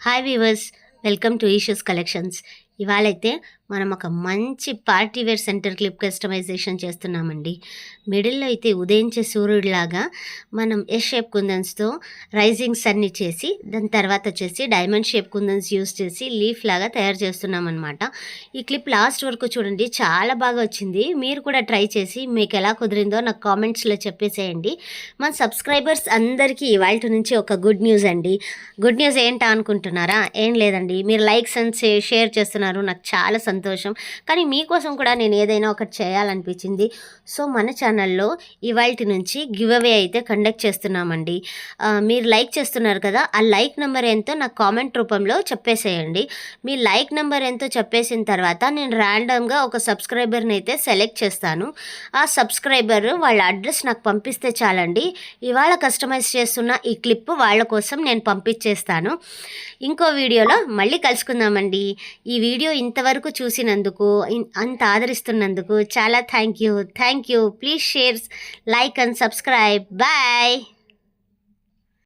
Hi viewers, welcome to ఈషూస్ collections. ఇవాళైతే మనం ఒక మంచి party wear centre clip customization చేస్తున్నామండి. మిడిల్లో అయితే ఉదయించే సూర్యుడిలాగా మనం ఎస్ షేప్ కుందన్స్తో రైజింగ్స్ అన్ని చేసి, దాని తర్వాత వచ్చేసి డైమండ్ షేప్ కుందన్స్ యూస్ చేసి లీఫ్ లాగా తయారు చేస్తున్నామన్నమాట. ఈ క్లిప్ లాస్ట్ వరకు చూడండి, చాలా బాగా వచ్చింది. మీరు కూడా ట్రై చేసి మీకు ఎలా కుదిరిందో నాకు కామెంట్స్లో చెప్పేసేయండి. మన సబ్స్క్రైబర్స్ అందరికీ ఇవాళ నుంచి ఒక గుడ్ న్యూస్ అండి. గుడ్ న్యూస్ ఏంటా అనుకుంటున్నారా? ఏం లేదండి, మీరు లైక్స్ అండ్ షేర్ చేస్తున్నారు, నాకు చాలా సంతోషం. కానీ మీకోసం కూడా నేను ఏదైనా ఒకటి చేయాలనిపించింది. సో మన ఛానల్లో ఇవాల్టి నుంచి గివ్ అవే అయితే కండక్ట్ చేస్తున్నామండి. మీరు లైక్ చేస్తున్నారు కదా, ఆ లైక్ నెంబర్ ఎంతో నాకు కామెంట్ రూపంలో చెప్పేసేయండి. మీ లైక్ నెంబర్ ఎంతో చెప్పేసిన తర్వాత నేను ర్యాండమ్గా ఒక సబ్స్క్రైబర్ని అయితే సెలెక్ట్ చేస్తాను. ఆ సబ్స్క్రైబర్ వాళ్ళ అడ్రస్ నాకు పంపిస్తే చాలండి. ఇవాళ కస్టమైజ్ చేస్తున్న ఈ క్లిప్ వాళ్ళ కోసం నేను పంపించేస్తాను. ఇంకో వీడియోలో మళ్ళీ కలుసుకుందామండి. ఈ వీడియో ఇంతవరకు చూసినందుకు, అంత ఆదరిస్తున్నందుకు చాలా thank you. Please share, like and subscribe. Bye.